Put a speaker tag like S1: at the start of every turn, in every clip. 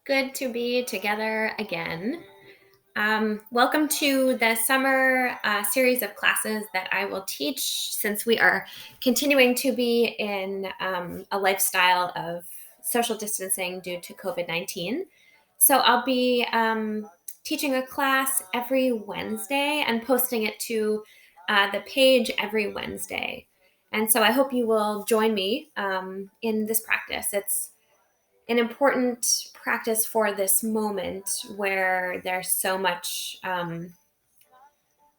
S1: Good to be together again. Welcome to the summer series of classes that I will teach since we are continuing to be in a lifestyle of social distancing due to COVID-19. So I'll be teaching a class every Wednesday and posting it to the page every Wednesday. And so I hope you will join me in this practice. It's an important practice for this moment where there's so much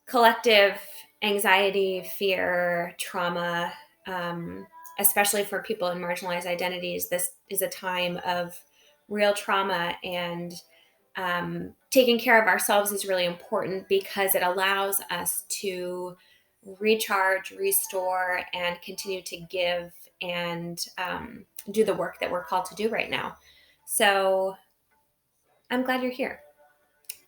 S1: collective anxiety, fear, trauma, especially for people in marginalized identities. This is a time of real trauma, and taking care of ourselves is really important because it allows us to recharge, restore, and continue to give and do the work that we're called to do right now. So I'm glad you're here.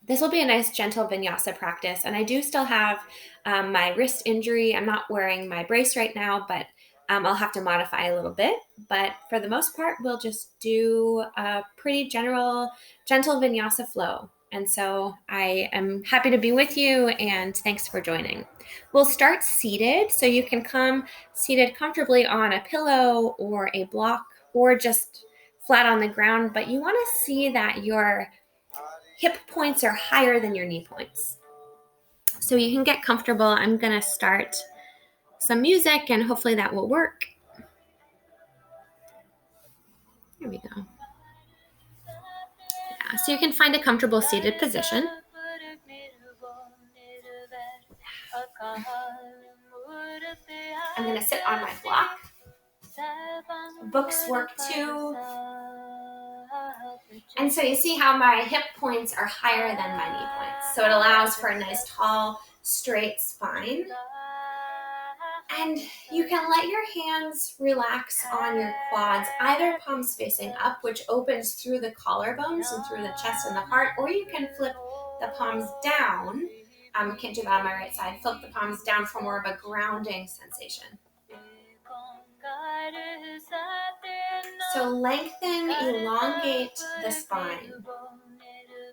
S1: This will be a nice gentle vinyasa practice, and I do still have my wrist injury. I'm not wearing my brace right now, but I'll have to modify a little bit. But for the most part, we'll just do a pretty gentle vinyasa flow. And so I am happy to be with you, and thanks for joining. We'll start seated, so you can come seated comfortably on a pillow or a block or just flat on the ground, but you want to see that your hip points are higher than your knee points. So you can get comfortable. I'm going to start some music and hopefully that will work. Here we go. Yeah, so you can find a comfortable seated position. I'm going to sit on my block. Books work too. And so you see how my hip points are higher than my knee points. So it allows for a nice tall, straight spine. And you can let your hands relax on your quads, either palms facing up, which opens through the collarbones and through the chest and the heart, or you can flip the palms down. Can't do that on my right side. Flip the palms down for more of a grounding sensation. So lengthen, elongate the spine,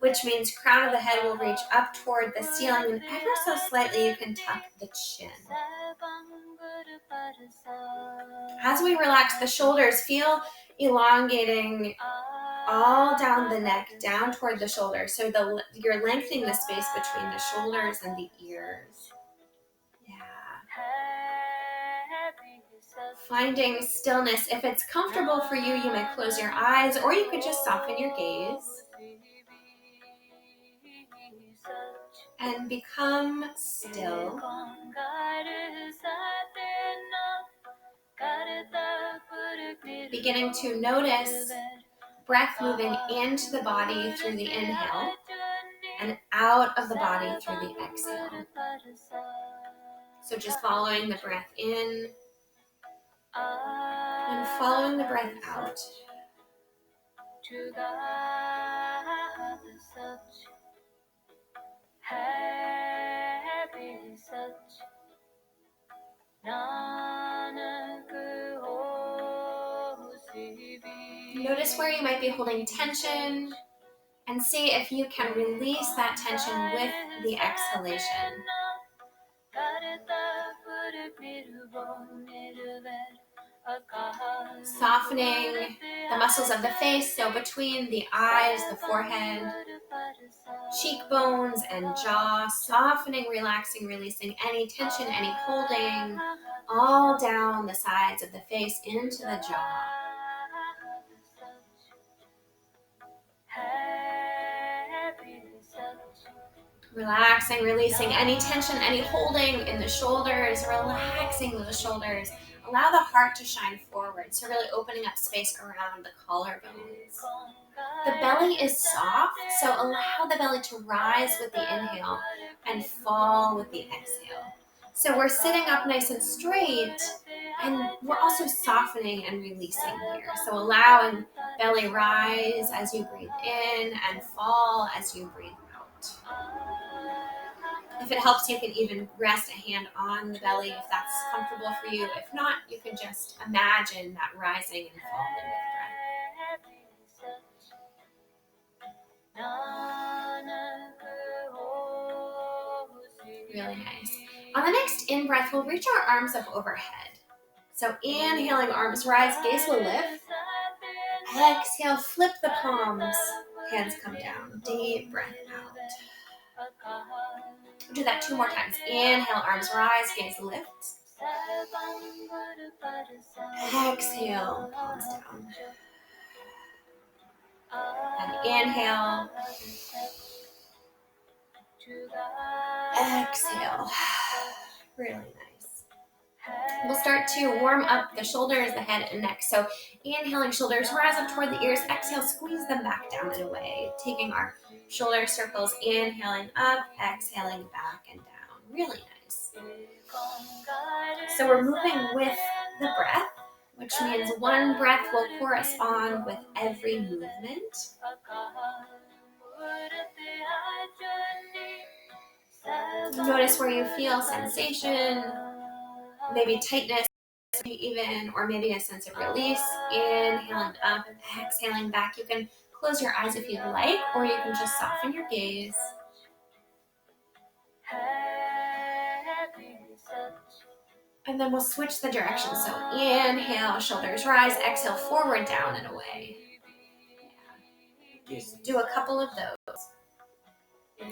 S1: which means crown of the head will reach up toward the ceiling, and ever so slightly you can tuck the chin. As we relax the shoulders, feel elongating all down the neck, down toward the shoulders. So you're lengthening the space between the shoulders and the ears. Yeah. Finding stillness. If it's comfortable for you, you may close your eyes, or you could just soften your gaze and become still. Beginning to notice breath moving into the body through the inhale and out of the body through the exhale. So just following the breath in and following the breath out. Notice where you might be holding tension and see if you can release that tension with the exhalation. Softening the muscles of the face, so between the eyes, the forehead, cheekbones, and jaw, softening, relaxing, releasing any tension, any holding, all down the sides of the face into the jaw. Relaxing, releasing any tension, any holding in the shoulders, relaxing those shoulders. Allow the heart to shine forward, so really opening up space around the collarbones. The belly is soft, so allow the belly to rise with the inhale and fall with the exhale. So we're sitting up nice and straight, and we're also softening and releasing here. So allowing belly rise as you breathe in and fall as you breathe out. If it helps, you can even rest a hand on the belly if that's comfortable for you. If not, you can just imagine that rising and falling with breath. Really nice. On the next in-breath, we'll reach our arms up overhead. So inhaling, arms rise, gaze will lift. Exhale, flip the palms, hands come down. Deep breath out. We'll do that 2 more times. Inhale, arms rise, gaze lifts. Exhale, palms down. And inhale. Exhale. Really nice. We'll start to warm up the shoulders, the head, and neck. So inhaling, shoulders rise up toward the ears. Exhale, squeeze them back down and away. Taking our shoulder circles, inhaling up, exhaling back and down. Really nice. So we're moving with the breath, which means one breath will correspond with every movement. Notice where you feel sensation, maybe tightness, even, or maybe a sense of release. Inhaling up, exhaling back. You can close your eyes if you'd like, or you can just soften your gaze. And then we'll switch the direction. So inhale, shoulders rise, exhale, forward, down, and away. Just do a couple of those.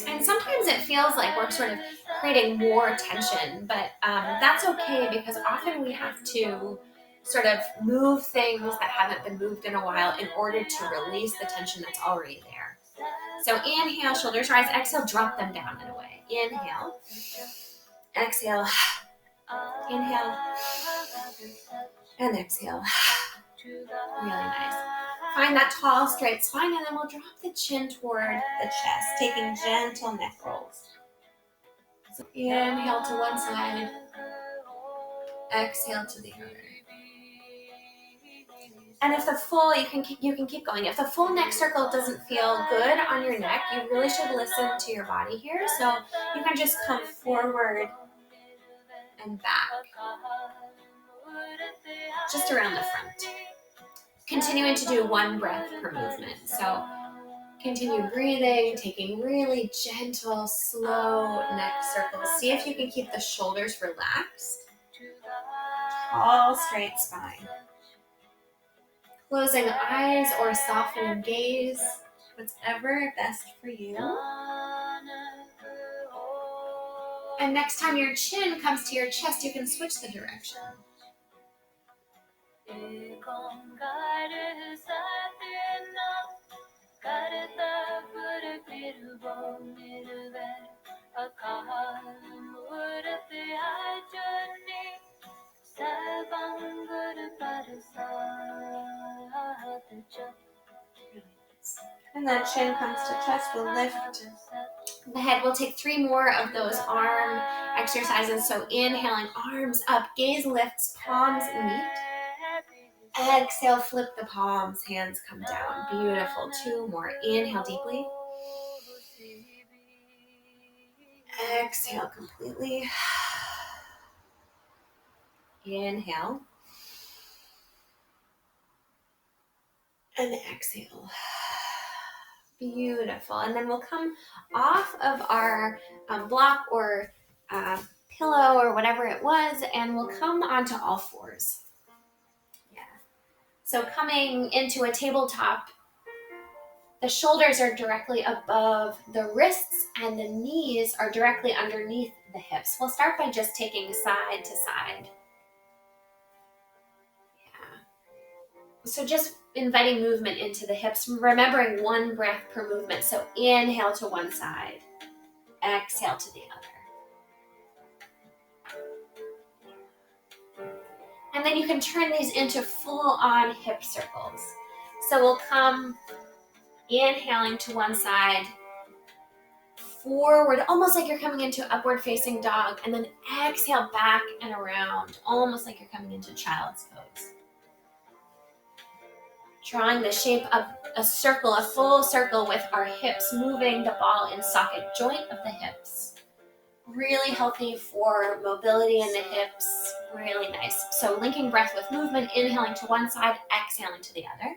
S1: And sometimes it feels like we're sort of creating more tension, but that's okay, because often we have to sort of move things that haven't been moved in a while in order to release the tension that's already there. So inhale, shoulders rise, exhale, drop them down and away. Inhale, exhale, inhale, and exhale. Really nice. Find that tall, straight spine, and then we'll drop the chin toward the chest, taking gentle neck rolls. So inhale to one side, exhale to the other. And if the full, you can keep going. If the full neck circle doesn't feel good on your neck, you really should listen to your body here. So you can just come forward and back, just around the front. Continuing to do one breath per movement. So continue breathing, taking really gentle, slow neck circles. See if you can keep the shoulders relaxed. Tall, straight spine. Closing eyes or softening gaze, whatever best for you. And next time your chin comes to your chest, you can switch the direction. And the chin comes to chest, we'll lift the head. We'll take 3 more of those arm exercises. So inhaling, arms up, gaze lifts, palms meet. Exhale, flip the palms, hands come down. Beautiful. 2 more. Inhale deeply. Exhale completely. Inhale. And exhale. Beautiful. And then we'll come off of our block or pillow or whatever it was, and we'll come onto all fours. Yeah. So coming into a tabletop, the shoulders are directly above the wrists and the knees are directly underneath the hips. We'll start by just taking side to side. So just inviting movement into the hips, remembering one breath per movement. So inhale to one side, exhale to the other. And then you can turn these into full-on hip circles. So we'll come inhaling to one side, forward, almost like you're coming into upward facing dog, and then exhale back and around, almost like you're coming into child's pose. Drawing the shape of a circle, a full circle with our hips, moving the ball and socket joint of the hips. Really healthy for mobility in the hips, really nice. So linking breath with movement, inhaling to one side, exhaling to the other.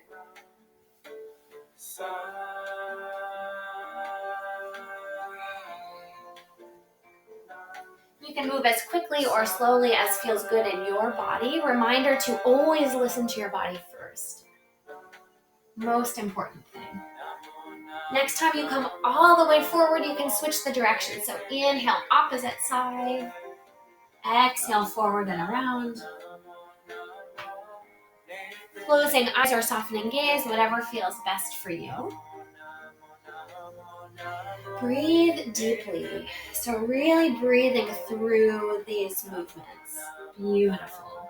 S1: You can move as quickly or slowly as feels good in your body. Reminder to always listen to your body first. Most important thing. Next time you come all the way forward, you can switch the direction. So inhale, opposite side. Exhale, forward and around. Closing eyes or softening gaze, whatever feels best for you. Breathe deeply. So really breathing through these movements. Beautiful.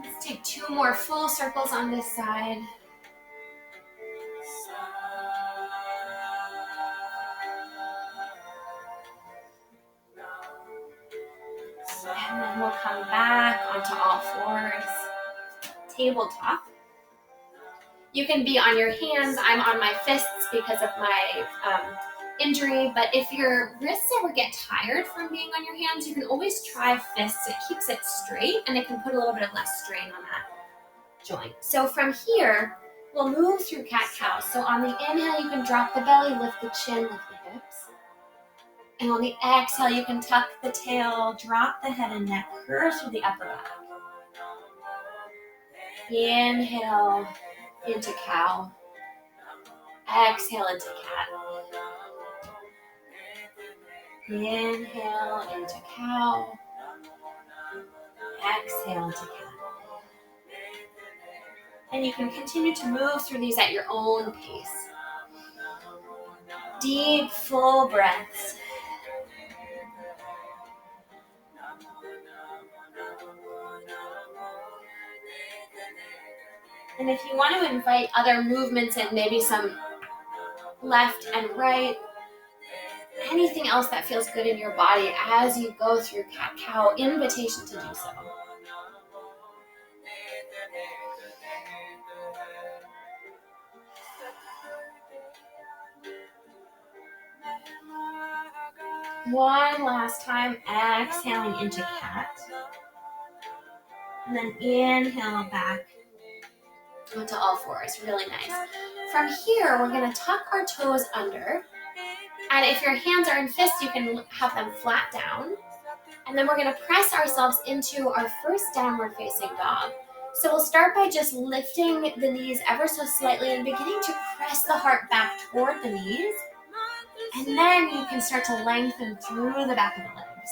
S1: Let's take 2 more full circles on this side. And then we'll come back onto all fours. Tabletop. You can be on your hands. I'm on my fists because of my injury, but if your wrists ever get tired from being on your hands, you can always try fists. It keeps it straight and it can put a little bit of less strain on that joint. So from here, we'll move through cat-cow. So on the inhale, you can drop the belly, lift the chin, lift the hips. And on the exhale, you can tuck the tail, drop the head and neck, curve through the upper back. Inhale into cow. Exhale into cat. Inhale into cow. Exhale into cat. And you can continue to move through these at your own pace. Deep, full breaths. And if you want to invite other movements in, maybe some left and right, anything else that feels good in your body as you go through cat-cow, invitation to do so. One last time, exhaling into cat. And then inhale back onto all fours, really nice. From here, we're gonna tuck our toes under. And if your hands are in fists, you can have them flat down. And then we're gonna press ourselves into our first downward facing dog. So we'll start by just lifting the knees ever so slightly and beginning to press the heart back toward the knees. And then you can start to lengthen through the back of the legs.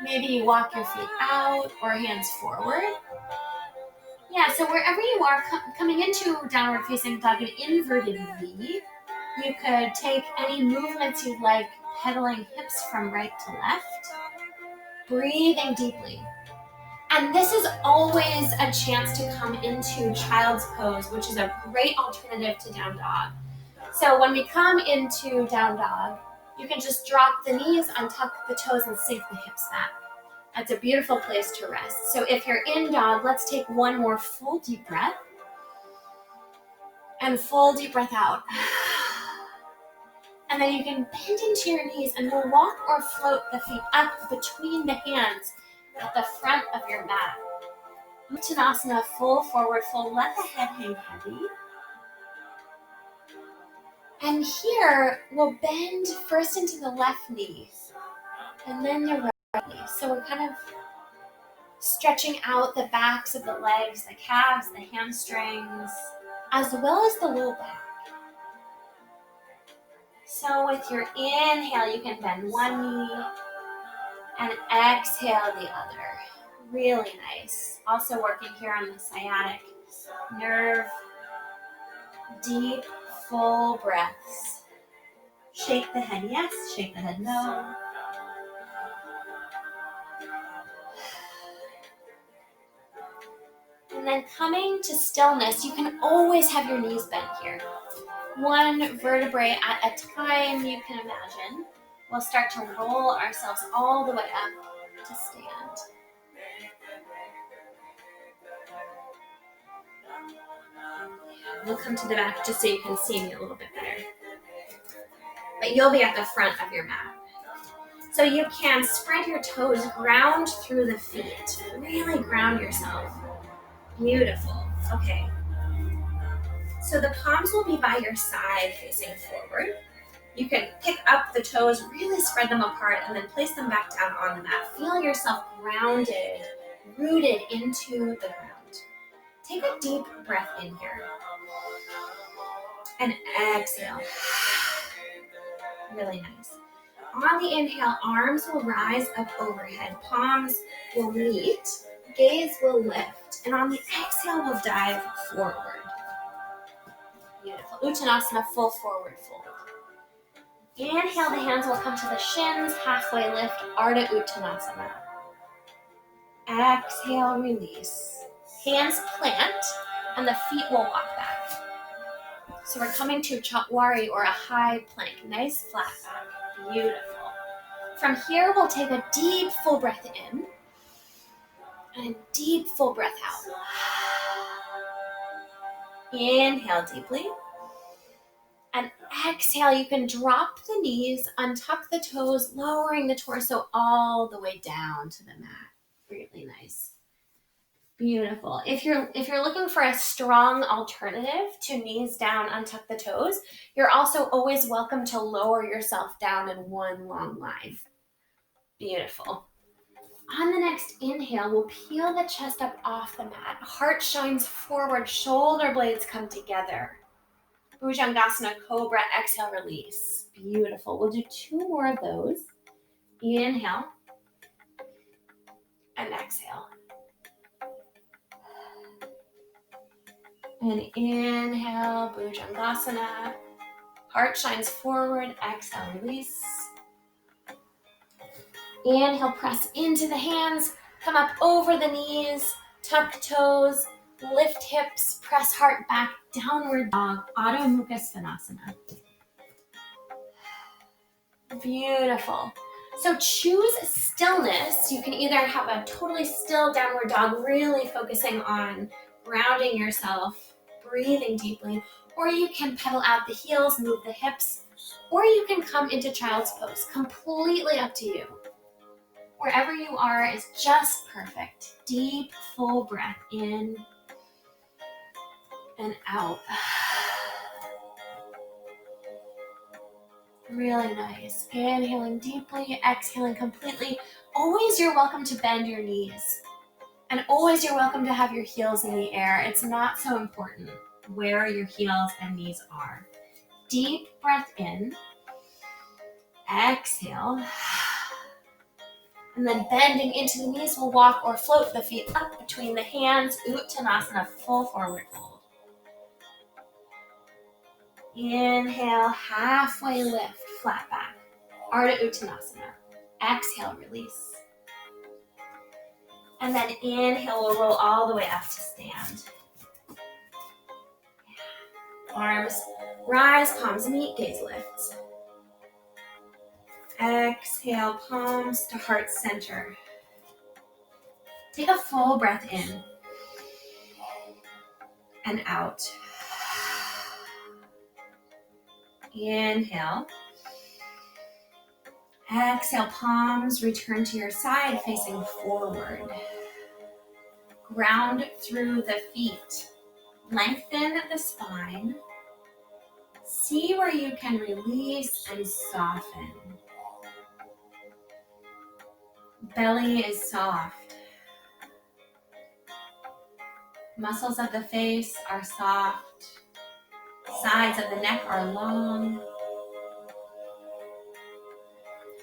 S1: Maybe you walk your feet out or hands forward. Yeah, so wherever you are coming into downward facing dog, an inverted V, you could take any movements you'd like, pedaling hips from right to left, breathing deeply. And this is always a chance to come into child's pose, which is a great alternative to down dog. So when we come into down dog, you can just drop the knees, untuck the toes, and sink the hips back. That's a beautiful place to rest. So if you're in dog, let's take one more full deep breath. And full deep breath out. And then you can bend into your knees and we'll walk or float the feet up between the hands at the front of your mat. Uttanasana, full forward fold. Let the head hang heavy. And here, we'll bend first into the left knee and then the right knee. So we're kind of stretching out the backs of the legs, the calves, the hamstrings, as well as the low back. So with your inhale, you can bend one knee and exhale the other. Really nice. Also working here on the sciatic nerve. Deep, full breaths. Shake the head yes, shake the head no. And then coming to stillness, you can always have your knees bent here. One vertebrae at a time, you can imagine. We'll start to roll ourselves all the way up to stand. We'll come to the back just so you can see me a little bit better. But you'll be at the front of your mat. So you can spread your toes, ground through the feet. Really ground yourself. Beautiful. Okay. So the palms will be by your side facing forward. You can pick up the toes, really spread them apart, and then place them back down on the mat. Feel yourself grounded, rooted into the ground. Take a deep breath in here. And exhale. Really nice. On the inhale, arms will rise up overhead. Palms will meet. Gaze will lift. And on the exhale, we'll dive forward. Beautiful. Uttanasana, full forward fold. Inhale, the hands will come to the shins. Halfway lift, Ardha Uttanasana. Exhale, release. Hands plant, and the feet will walk back. So we're coming to Chatwari, or a high plank. Nice flat back. Beautiful. From here, we'll take a deep full breath in and a deep full breath out. Inhale deeply. And exhale, you can drop the knees, untuck the toes, lowering the torso all the way down to the mat. Really nice. Beautiful. If you're looking for a strong alternative to knees down, untuck the toes, you're also always welcome to lower yourself down in one long line. Beautiful. On the next inhale, we'll peel the chest up off the mat. Heart shines forward, shoulder blades come together. Bhujangasana, Cobra, exhale, release. Beautiful. We'll do 2 more of those. Inhale and exhale. And inhale, Bhujangasana. Heart shines forward, exhale, release. Inhale, press into the hands, come up over the knees, tuck toes, lift hips, press heart back, downward dog, Adho Mukha Svanasana. Beautiful. So choose stillness. You can either have a totally still downward dog, really focusing on grounding yourself, breathing deeply, or you can pedal out the heels, move the hips, or you can come into child's pose. Completely up to you. Wherever you are is just perfect. Deep, full breath in and out. Really nice. Inhaling deeply, exhaling completely. Always you're welcome to bend your knees. And always you're welcome to have your heels in the air. It's not so important where your heels and knees are. Deep breath in. Exhale. And then bending into the knees, we'll walk or float the feet up between the hands. Uttanasana, full forward fold. Inhale, halfway lift, flat back. Ardha Uttanasana. Exhale, release. And then inhale, we'll roll all the way up to stand. Arms rise, palms meet, gaze lifts. Exhale, palms to heart center. Take a full breath in and out. Inhale. Exhale, palms return to your side, facing forward. Ground through the feet. Lengthen the spine. See where you can release and soften. Belly is soft. Muscles of the face are soft. Sides of the neck are long.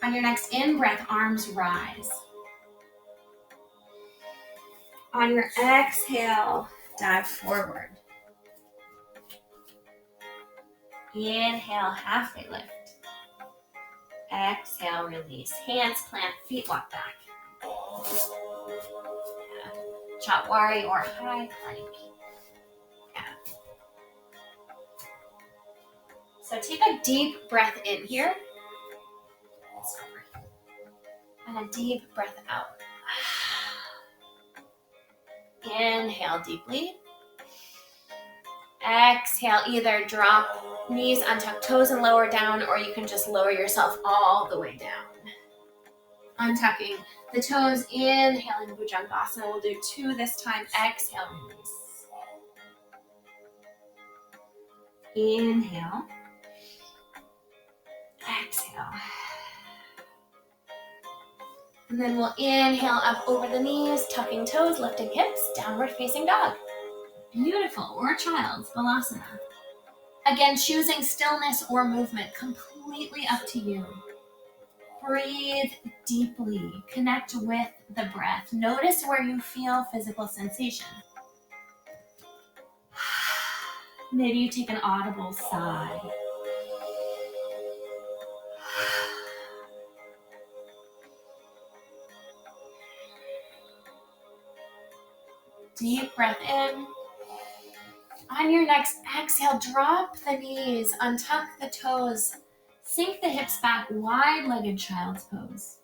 S1: On your next in-breath, arms rise. On your exhale, dive forward. Inhale, halfway lift. Exhale, release. Hands plant, feet walk back. Chatwari or high plank. So take a deep breath in here. And a deep breath out. Inhale deeply. Exhale, either drop knees, untuck toes and lower down, or you can just lower yourself all the way down. Untucking the toes, inhaling Bhujangasana. We'll do 2 this time. Exhale, release. Inhale. Exhale. And then we'll inhale up over the knees, tucking toes, lifting hips, downward facing dog. Beautiful. Or child's balasana. Again, choosing stillness or movement, completely up to you. Breathe deeply. Connect with the breath. Notice where you feel physical sensation. Maybe you take an audible sigh. Deep breath in. On your next exhale, drop the knees, untuck the toes, sink the hips back, wide-legged child's pose.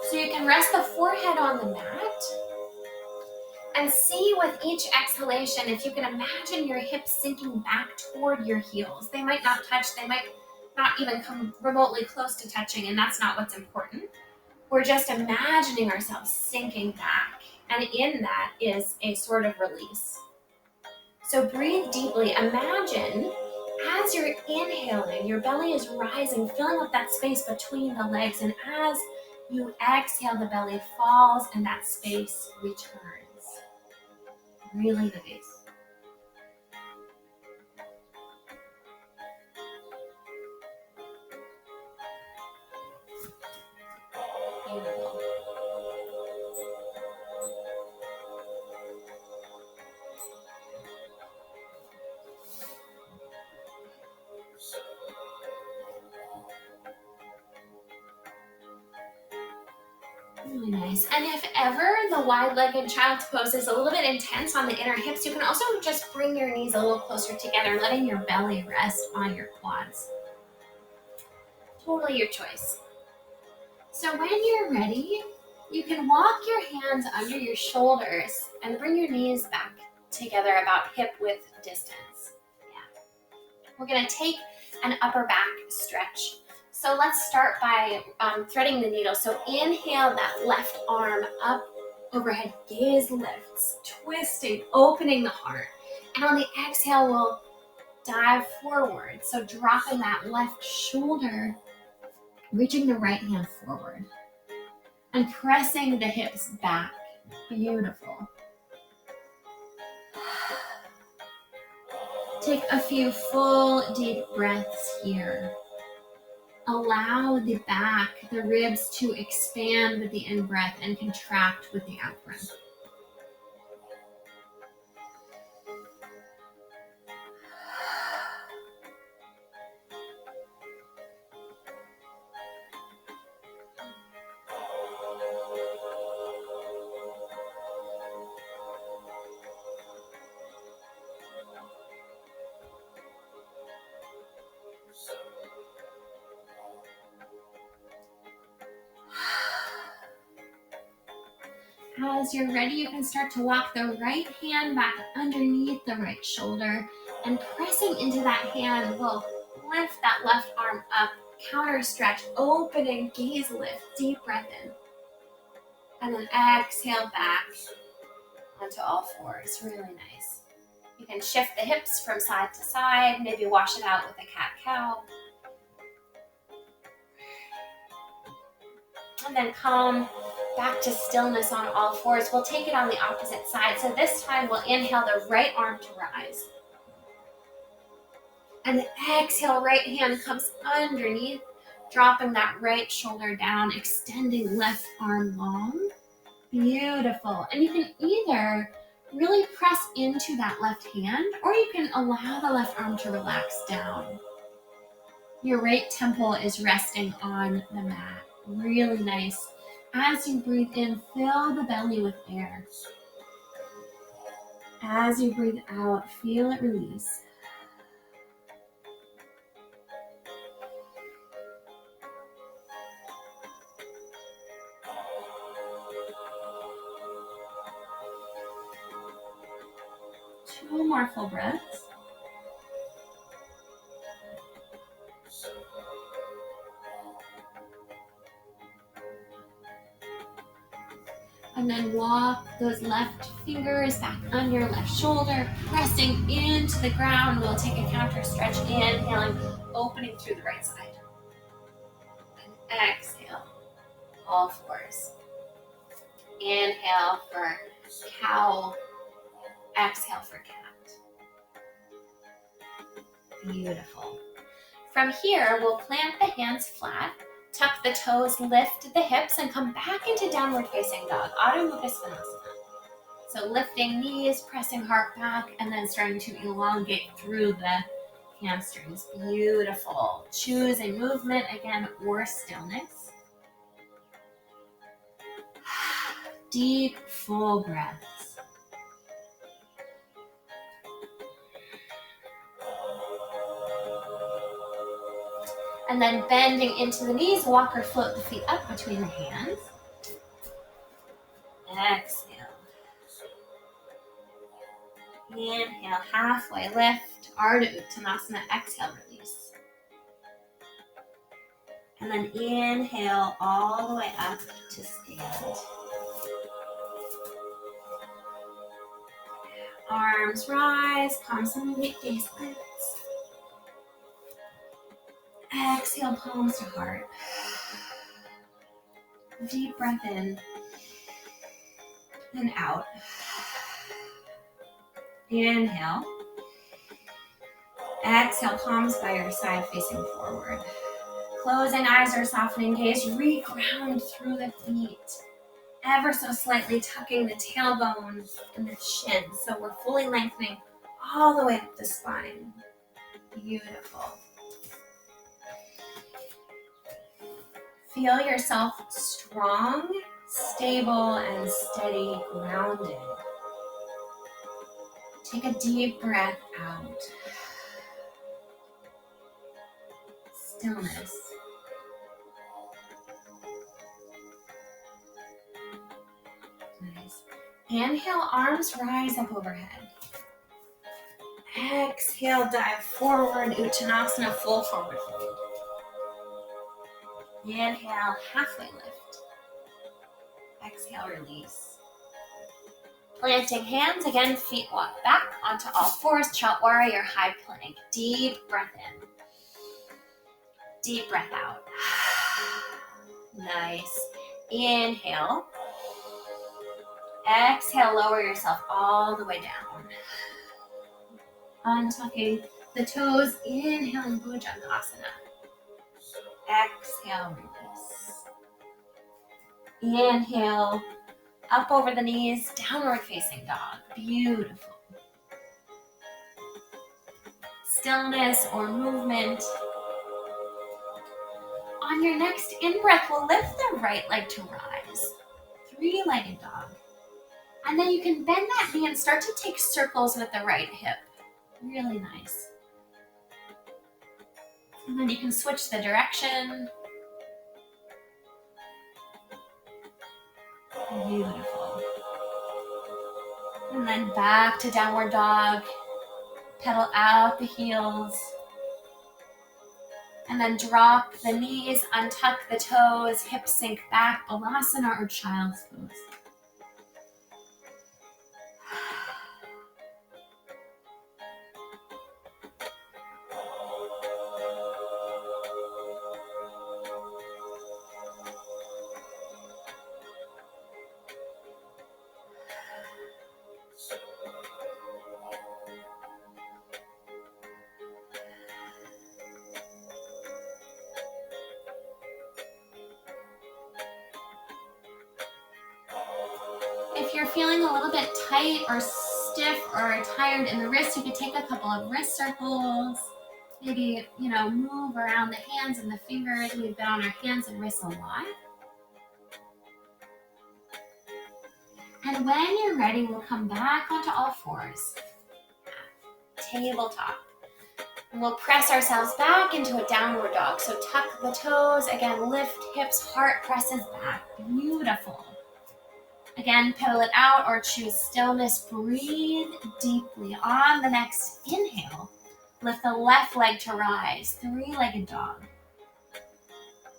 S1: So you can rest the forehead on the mat and see with each exhalation if you can imagine your hips sinking back toward your heels. They might not touch, they might not even come remotely close to touching, and that's not what's important. We're just imagining ourselves sinking back, and in that is a sort of release. So breathe deeply. Imagine as you're inhaling, your belly is rising, filling up that space between the legs, and as you exhale, the belly falls and that space returns. Really nice. Beautiful. Really nice. And if ever the wide-legged child's pose is a little bit intense on the inner hips, you can also just bring your knees a little closer together, letting your belly rest on your quads. Totally your choice. So when you're ready, you can walk your hands under your shoulders and bring your knees back together about hip width distance. Yeah. We're going to take an upper back stretch. So let's start by threading the needle. So inhale that left arm up overhead, gaze lifts, twisting, opening the heart. And on the exhale, we'll dive forward. So dropping that left shoulder, reaching the right hand forward, and pressing the hips back. Beautiful. Take a few full deep breaths here. Allow the back, the ribs to expand with the in-breath and contract with the out-breath. As you're ready, you can start to walk the right hand back underneath the right shoulder, and pressing into that hand will lift that left arm up, counter stretch, opening, gaze lift, deep breath in. And then exhale back onto all fours. Really nice. You can shift the hips from side to side, maybe wash it out with a cat-cow. And then come back to stillness on all fours. We'll take it on the opposite side. So this time we'll inhale the right arm to rise. And then exhale, right hand comes underneath, dropping that right shoulder down, extending left arm long. Beautiful. And you can either really press into that left hand, or you can allow the left arm to relax down. Your right temple is resting on the mat. Really nice. As you breathe in, fill the belly with air. As you breathe out, feel it release. Two more full breaths. And then walk those left fingers back on your left shoulder, pressing into the ground. We'll take a counter stretch, inhaling, opening through the right side. And exhale, all fours. Inhale for cow, exhale for cat. Beautiful. From here, we'll plant the hands flat, tuck the toes, lift the hips, and come back into downward facing dog, Adho Mukha Svanasana. So lifting knees, pressing heart back, and then starting to elongate through the hamstrings. Beautiful. Choose a movement again or stillness. Deep, full breaths. And then bending into the knees, walk or float the feet up between the hands. Exhale. Inhale, halfway lift, Ardha Uttanasana, exhale, release. And then inhale all the way up to stand. Arms rise, palms to meet, gaze lifts. Exhale, palms to heart. Deep breath in and out. Inhale. Exhale, palms by your side facing forward. Closing eyes or softening gaze, re-ground through the feet. Ever so slightly tucking the tailbone and the shin. So we're fully lengthening all the way up the spine. Beautiful. Feel yourself strong, stable, and steady, grounded. Take a deep breath out. Stillness. Nice. Inhale, arms rise up overhead. Exhale, dive forward, Uttanasana, full forward fold. Inhale, halfway lift. Exhale, release. Planting hands, again, feet walk back onto all fours, Chat Warrior, high plank. Deep breath in. Deep breath out. Nice. Inhale. Exhale, lower yourself all the way down. Untucking the toes, inhaling Bhujangasana. Exhale, release. Inhale, up over the knees, downward facing dog. Beautiful. Stillness or movement. On your next in-breath, we'll lift the right leg to rise. Three-legged dog. And then you can bend that knee and start to take circles with the right hip. Really nice. And then you can switch the direction. Beautiful. And then back to downward dog. Pedal out the heels. And then drop the knees, untuck the toes, hips sink back, Balasana or child's pose. If you're feeling a little bit tight or stiff or tired in the wrists, you could take a couple of wrist circles. Maybe, move around the hands and the fingers. We've been on our hands and wrists a lot. And when you're ready, we'll come back onto all fours. Tabletop. And we'll press ourselves back into a downward dog. So tuck the toes. Again, lift hips, heart presses back. Beautiful. Again, pedal it out or choose stillness. Breathe deeply. On the next inhale, lift the left leg to rise. Three-legged dog.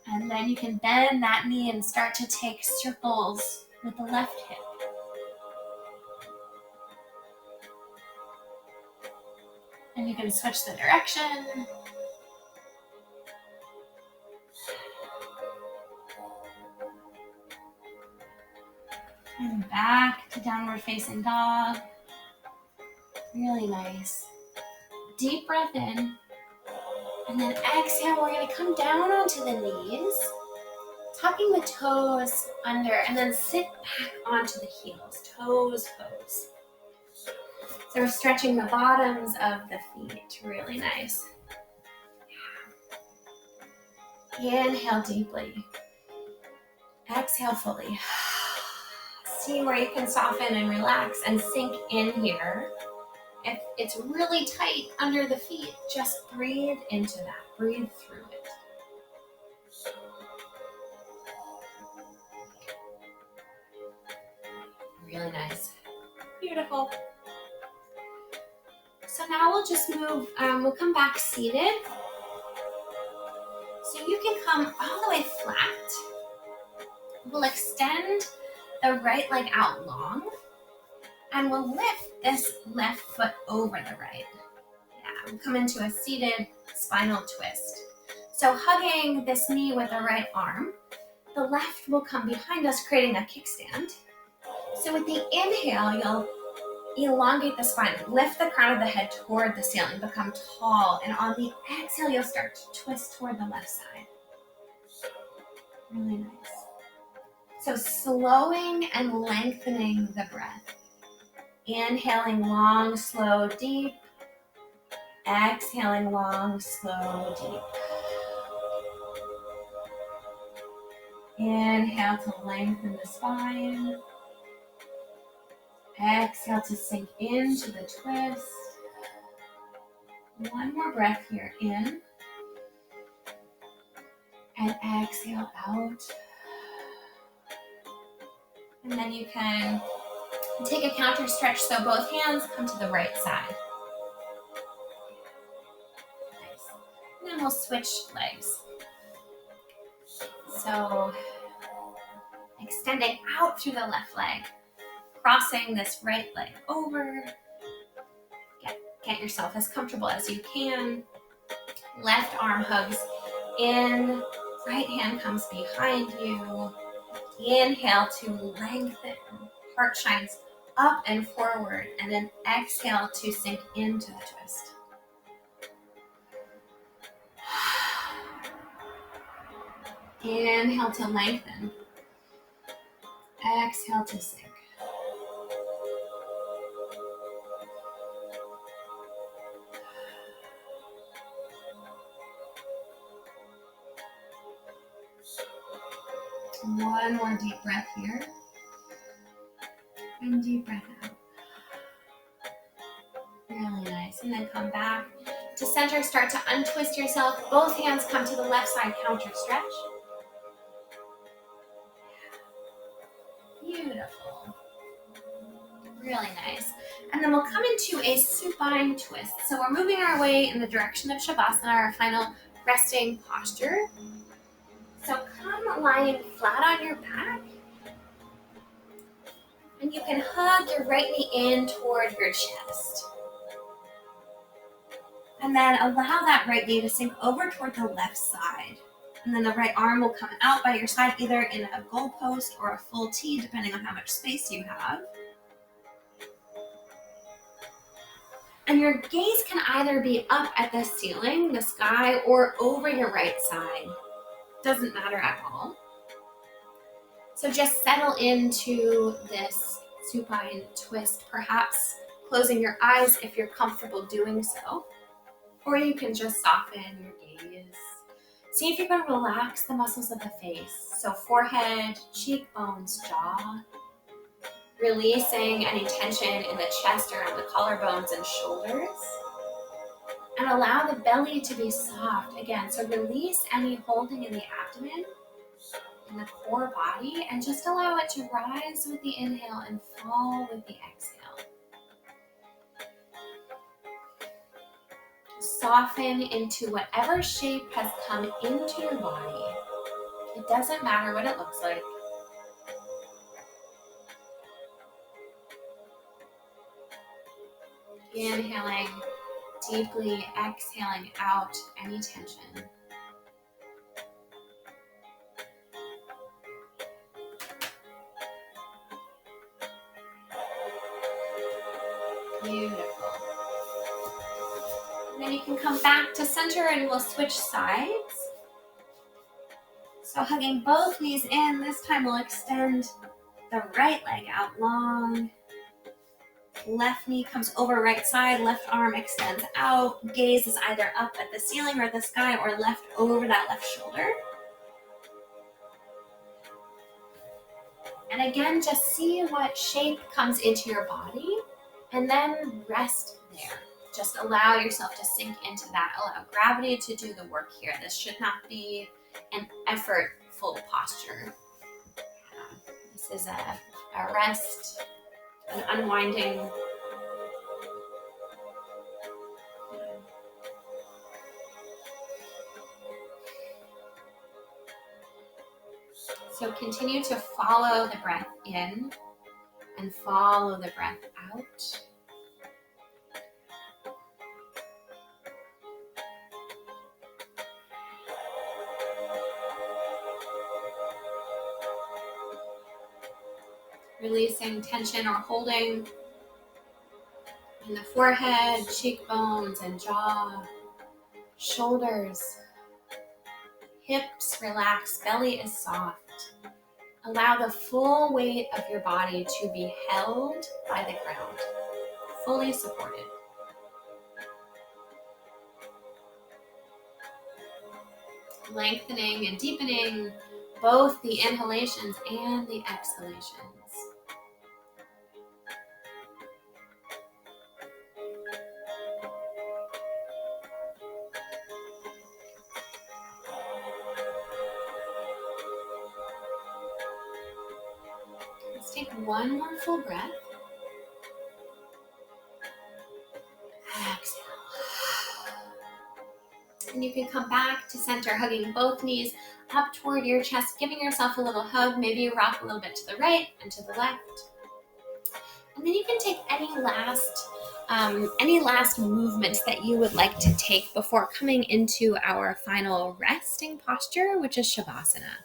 S1: And then you can bend that knee and start to take circles with the left hip. And you can switch the direction. And back to downward facing dog. Really nice. Deep breath in. And then exhale, we're going to come down onto the knees, tucking the toes under, and then sit back onto the heels, toes pose. So we're stretching the bottoms of the feet, really nice. Inhale deeply. Exhale fully. See where you can soften and relax and sink in here. If it's really tight under the feet, just breathe into that. Breathe through it. Really nice. Beautiful. So now we'll just move, we'll come back seated. So you can come all the way flat. We'll extend the right leg out long. And we'll lift this left foot over the right. Yeah, we'll come into a seated spinal twist. So hugging this knee with the right arm, the left will come behind us, creating a kickstand. So with the inhale, you'll elongate the spine, lift the crown of the head toward the ceiling, become tall, and on the exhale, you'll start to twist toward the left side. Really nice. So slowing and lengthening the breath. Inhaling long, slow, deep. Exhaling long, slow, deep. Inhale to lengthen the spine. Exhale to sink into the twist. One more breath here, in. And exhale out. And then you can take a counter stretch, so both hands come to the right side. Nice. And then we'll switch legs. So extending out through the left leg, crossing this right leg over. Get yourself as comfortable as you can. Left arm hugs in, right hand comes behind you. Inhale to lengthen, heart shines up and forward, and then exhale to sink into the twist. Inhale to lengthen. Exhale to sink. One more deep breath here. And deep breath out. Really nice. And then come back to center. Start to untwist yourself. Both hands come to the left side, counter stretch. Beautiful. Really nice. And then we'll come into a supine twist. So we're moving our way in the direction of Shavasana, our final resting posture. So come lying flat on your back. And you can hug your right knee in toward your chest. And then allow that right knee to sink over toward the left side. And then the right arm will come out by your side, either in a goalpost or a full T, depending on how much space you have. And your gaze can either be up at the ceiling, the sky, or over your right side. Doesn't matter at all. So just settle into this supine twist, perhaps closing your eyes if you're comfortable doing so. Or you can just soften your gaze. See if you can relax the muscles of the face. So forehead, cheekbones, jaw. Releasing any tension in the chest around the collarbones and shoulders. And allow the belly to be soft again. So release any holding in the abdomen, in the core body, and just allow it to rise with the inhale and fall with the exhale. Soften into whatever shape has come into your body. It doesn't matter what it looks like. Inhaling deeply, exhaling out any tension. Beautiful. And then you can come back to center and we'll switch sides. So hugging both knees in, this time we'll extend the right leg out long. Left knee comes over right side, left arm extends out. Gaze is either up at the ceiling or the sky or left over that left shoulder. And again, just see what shape comes into your body and then rest there. Just allow yourself to sink into that. Allow gravity to do the work here. This should not be an effortful posture. This is a rest, an unwinding. So continue to follow the breath in and follow the breath out. Releasing tension or holding in the forehead, cheekbones, and jaw, shoulders, hips relax, belly is soft. Allow the full weight of your body to be held by the ground, fully supported. Lengthening and deepening both the inhalations and the exhalations. Let's take one more full breath. Exhale. And you can come back to center, hugging both knees up toward your chest, giving yourself a little hug. Maybe you rock a little bit to the right and to the left. And then you can take any last movements that you would like to take before coming into our final resting posture, which is Shavasana.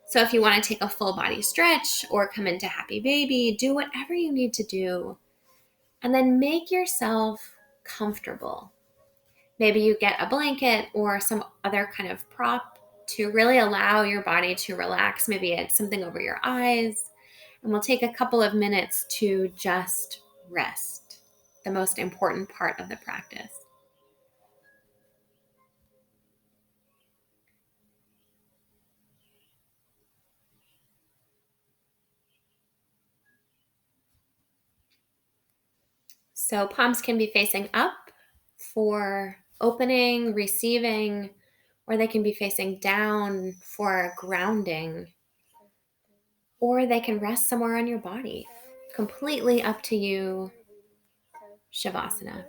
S1: So if you want to take a full body stretch or come into happy baby, do whatever you need to do. And then make yourself comfortable. Maybe you get a blanket or some other kind of prop to really allow your body to relax. Maybe it's something over your eyes. And we'll take a couple of minutes to just rest, the most important part of the practice. So palms can be facing up for opening, receiving, or they can be facing down for grounding, or they can rest somewhere on your body. Completely up to you, Shavasana.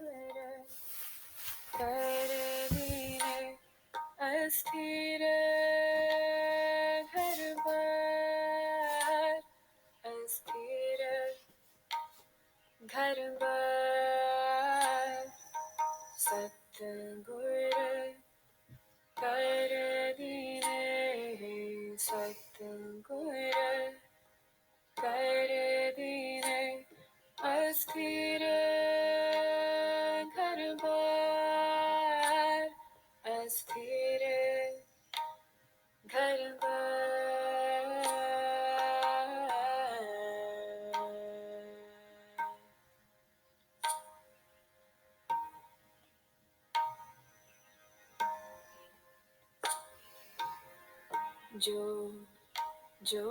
S2: जो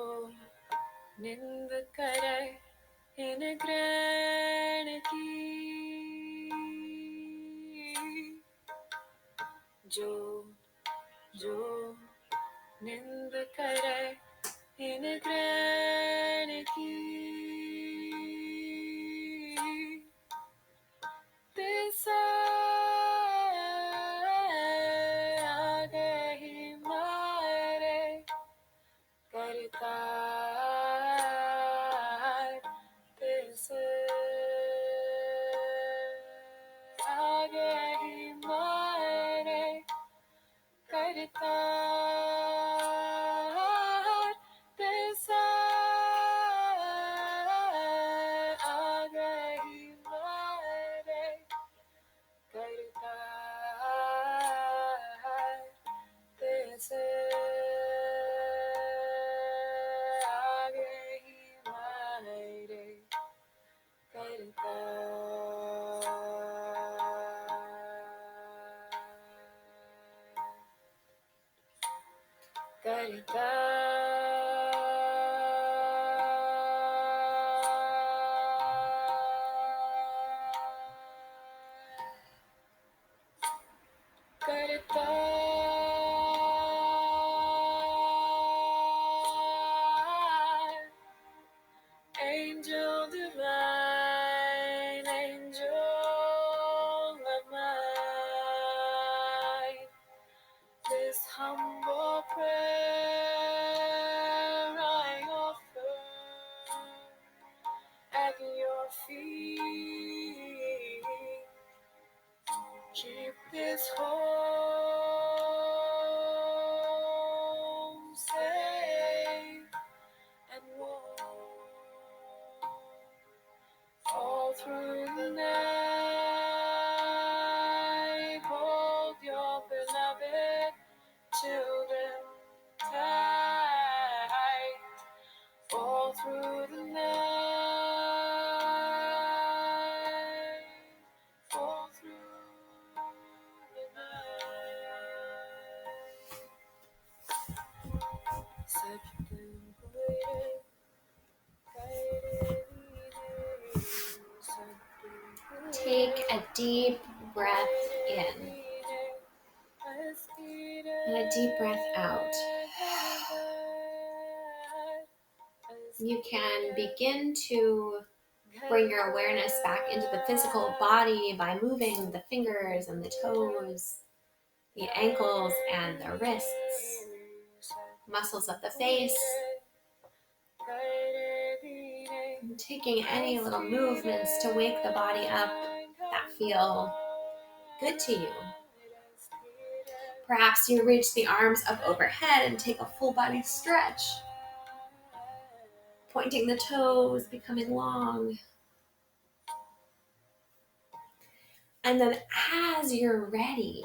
S2: निंद करे इन ग्रहण की जो निंद करे इन ग्रहण की दिशा आगे ही मारे करता Angel divine, angel of mine, this humble prayer I offer at your feet. Keep this home safe and warm. All through the night, hold your beloved children tight. All through the night, all through the night. September,
S1: Take a deep breath in and a deep breath out. You can begin to bring your awareness back into the physical body by moving the fingers and the toes, the ankles and the wrists, muscles of the face, and taking any little movements to wake the body up that feel good to you. Perhaps you reach the arms up overhead and take a full body stretch, pointing the toes, becoming long. And then as you're ready,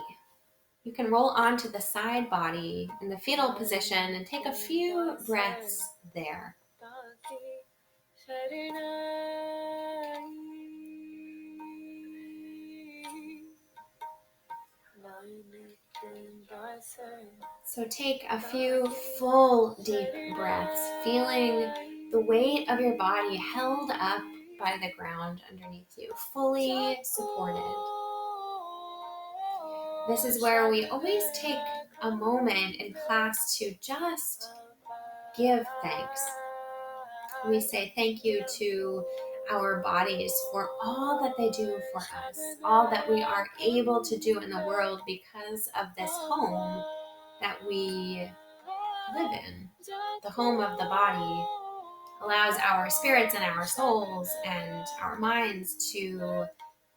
S1: you can roll onto the side body in the fetal position and take a few breaths there. So take a few full deep breaths, feeling the weight of your body held up by the ground underneath you, fully supported. This is where we always take a moment in class to just give thanks. We say thank you to our bodies for all that they do for us, all that we are able to do in the world because of this home that we live in. The home of the body allows our spirits and our souls and our minds to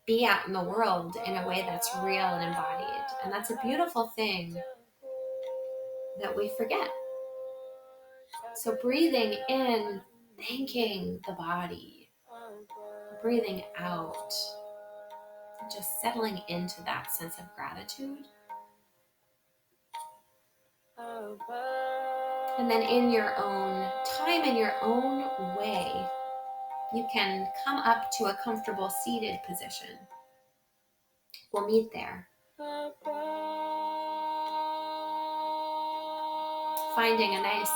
S1: be out in the world in a way that's real and embodied. And that's a beautiful thing that we forget. So breathing in, thanking the body, breathing out, just settling into that sense of gratitude. And then in your own time, in your own way, you can come up to a comfortable seated position. We'll meet there. Finding a nice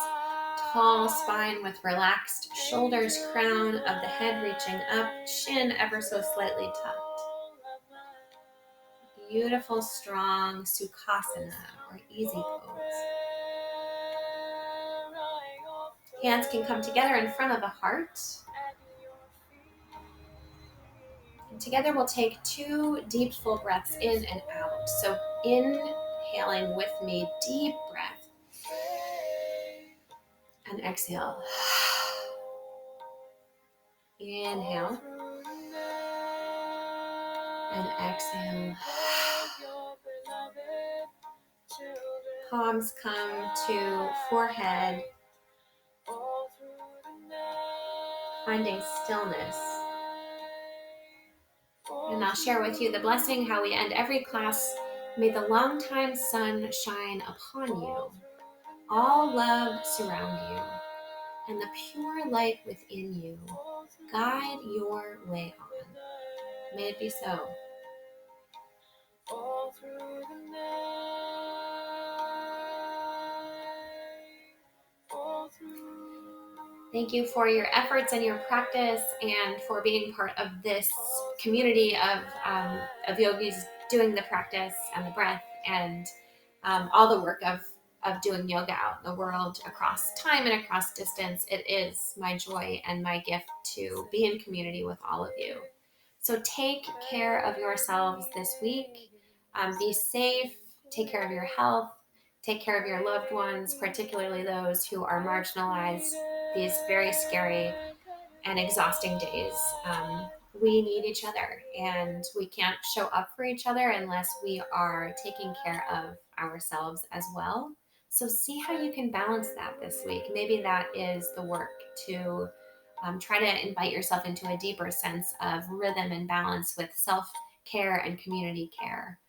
S1: tall spine with relaxed shoulders, crown of the head reaching up, chin ever so slightly tucked. Beautiful, strong Sukhasana or easy pose. Hands can come together in front of the heart. And together we'll take 2 deep full breaths in and out. So inhaling with me, deep breath. And exhale. Inhale. And exhale. Palms come to forehead. Finding stillness. And I'll share with you the blessing, how we end every class. May the long-time sun shine upon you. All love surround you. And the pure light within you guide your way on. May it be so. All through the night. Thank you for your efforts and your practice, and for being part of this community of yogis doing the practice and the breath and all the work of doing yoga out in the world across time and across distance. It is my joy and my gift to be in community with all of you. So take care of yourselves this week. Be safe. Take care of your health. Take care of your loved ones, particularly those who are marginalized these very scary and exhausting days. We need each other, and we can't show up for each other unless we are taking care of ourselves as well. So, see how you can balance that this week. Maybe that is the work to try to invite yourself into a deeper sense of rhythm and balance with self care and community care.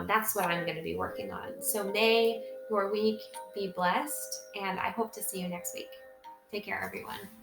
S1: That's what I'm going to be working on. So, may your week be blessed, and I hope to see you next week. Take care, everyone.